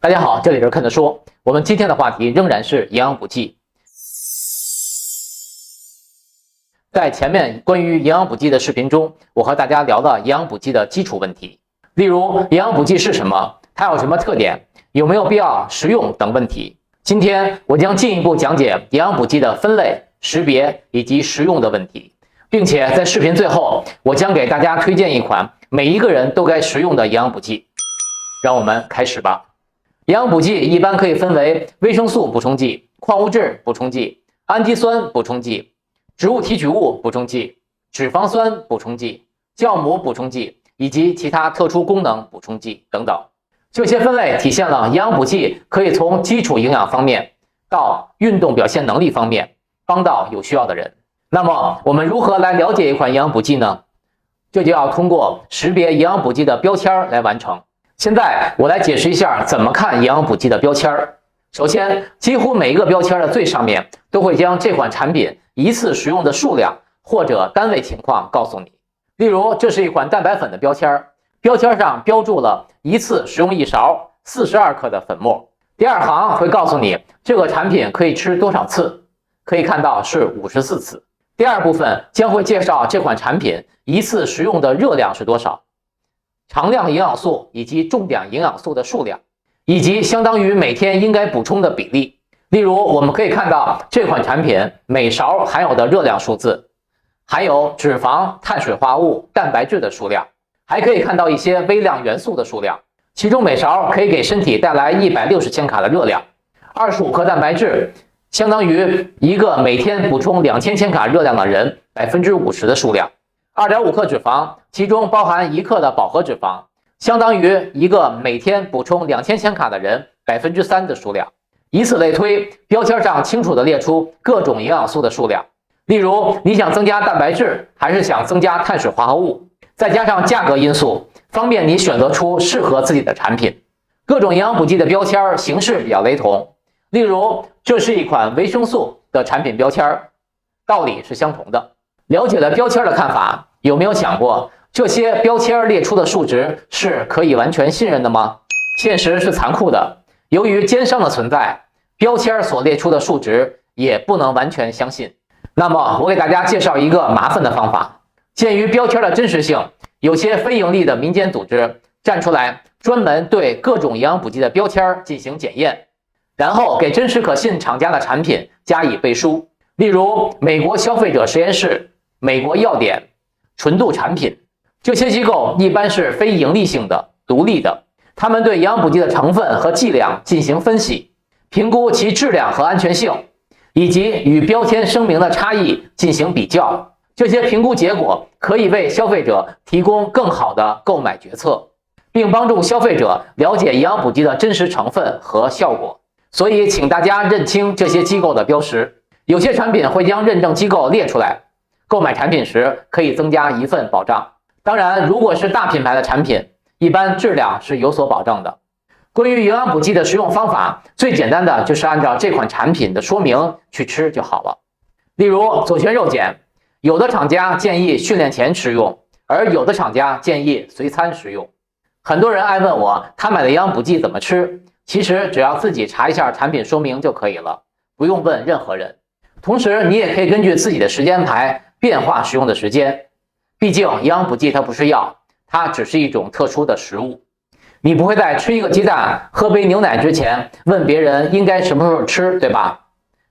大家好，这里是看着说，我们今天的话题仍然是营养补剂。在前面关于营养补剂的视频中，我和大家聊了营养补剂的基础问题，例如营养补剂是什么，它有什么特点，有没有必要食用等问题。今天我将进一步讲解营养补剂的分类、识别以及食用的问题，并且在视频最后，我将给大家推荐一款每一个人都该食用的营养补剂。让我们开始吧。营养补剂一般可以分为维生素补充剂、矿物质补充剂、氨基酸补充剂、植物提取物补充剂、脂肪酸补充剂、酵母补充剂以及其他特殊功能补充剂等等。这些分类体现了营养补剂可以从基础营养方面到运动表现能力方面帮到有需要的人。那么我们如何来了解一款营养补剂呢？这就要通过识别营养补剂的标签来完成。现在我来解释一下怎么看营养补剂的标签。首先，几乎每一个标签的最上面都会将这款产品一次食用的数量或者单位情况告诉你。例如，这是一款蛋白粉的标签，标签上标注了一次食用1勺42克的粉末。第二行会告诉你这个产品可以吃多少次，可以看到是54次。第二部分将会介绍这款产品一次食用的热量是多少，常量营养素以及重点营养素的数量，以及相当于每天应该补充的比例。例如，我们可以看到这款产品每勺含有的热量数字，还有脂肪、碳水化合物、蛋白质的数量，还可以看到一些微量元素的数量。其中每勺可以给身体带来160千卡的热量，25克蛋白质相当于一个每天补充2000千卡热量的人50%的数量。2.5克脂肪，其中包含1克的饱和脂肪，相当于一个每天补充2000千卡的人3%的数量。以此类推，标签上清楚地列出各种营养素的数量。例如，你想增加蛋白质，还是想增加碳水化合物，再加上价格因素，方便你选择出适合自己的产品。各种营养补剂的标签形式比较雷同，例如，这是一款维生素的产品标签，道理是相同的。了解了标签的看法，有没有想过这些标签列出的数值是可以完全信任的吗？现实是残酷的，由于奸商的存在，标签所列出的数值也不能完全相信。那么我给大家介绍一个麻烦的方法。鉴于标签的真实性，有些非盈利的民间组织站出来专门对各种营养补剂的标签进行检验，然后给真实可信厂家的产品加以背书。例如美国消费者实验室、美国药典、纯度产品，这些机构一般是非盈利性的、独立的，他们对营养补剂的成分和剂量进行分析，评估其质量和安全性，以及与标签声明的差异进行比较。这些评估结果可以为消费者提供更好的购买决策，并帮助消费者了解营养补剂的真实成分和效果。所以请大家认清这些机构的标识。有些产品会将认证机构列出来，购买产品时可以增加一份保障。当然，如果是大品牌的产品，一般质量是有所保证的。关于营养补剂的食用方法，最简单的就是按照这款产品的说明去吃就好了。例如左旋肉碱，有的厂家建议训练前食用，而有的厂家建议随餐食用。很多人爱问我他买的营养补剂怎么吃，其实只要自己查一下产品说明就可以了，不用问任何人。同时你也可以根据自己的时间排变化使用的时间，毕竟营养补剂它不是药，它只是一种特殊的食物。你不会在吃一个鸡蛋、喝杯牛奶之前问别人应该什么时候吃，对吧？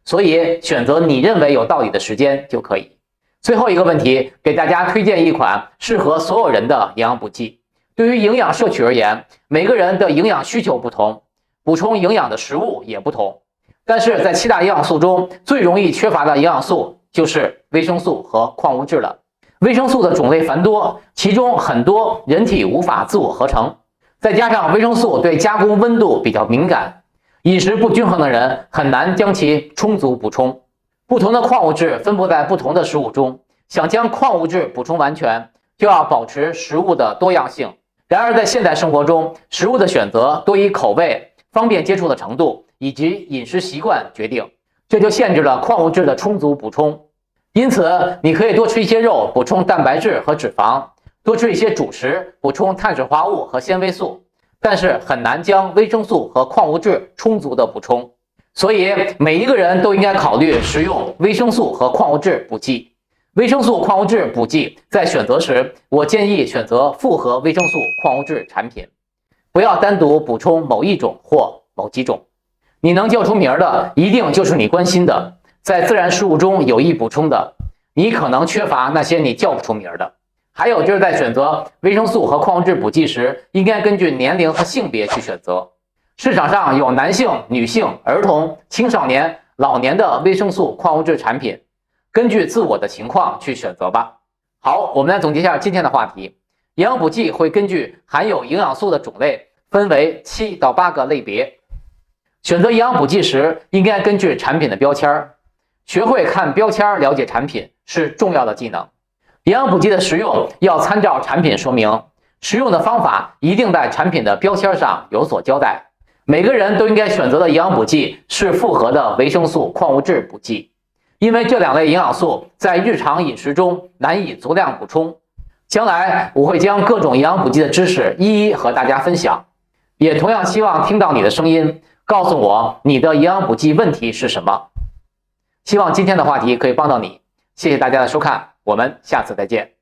所以选择你认为有道理的时间就可以。最后一个问题，给大家推荐一款适合所有人的营养补剂。对于营养摄取而言，每个人的营养需求不同，补充营养的食物也不同。但是在7大营养素中，最容易缺乏的营养素就是维生素和矿物质了。维生素的种类繁多，其中很多人体无法自我合成，再加上维生素对加工温度比较敏感，饮食不均衡的人很难将其充足补充。不同的矿物质分布在不同的食物中，想将矿物质补充完全，就要保持食物的多样性。然而在现代生活中，食物的选择多以口味、方便接触的程度以及饮食习惯决定，这就限制了矿物质的充足补充。因此你可以多吃一些肉，补充蛋白质和脂肪，多吃一些主食，补充碳水化合物和纤维素，但是很难将维生素和矿物质充足的补充。所以每一个人都应该考虑食用维生素和矿物质补剂。维生素、矿物质补剂在选择时，我建议选择复合维生素、矿物质产品，不要单独补充某一种或某几种。你能叫出名的，一定就是你关心的，在自然食物中有益补充的。你可能缺乏那些你叫不出名的。还有就是在选择维生素和矿物质补剂时，应该根据年龄和性别去选择。市场上有男性、女性、儿童、青少年、老年的维生素、矿物质产品，根据自我的情况去选择吧。好，我们来总结一下今天的话题。营养补剂会根据含有营养素的种类分为7到8个类别。选择营养补剂时，应该根据产品的标签，学会看标签了解产品是重要的技能。营养补剂的使用要参照产品说明，使用的方法一定在产品的标签上有所交代。每个人都应该选择的营养补剂是复合的维生素、矿物质补剂，因为这2类营养素在日常饮食中难以足量补充。将来我会将各种营养补剂的知识一一和大家分享，也同样希望听到你的声音，告诉我你的营养补剂问题是什么。希望今天的话题可以帮到你，谢谢大家的收看，我们下次再见。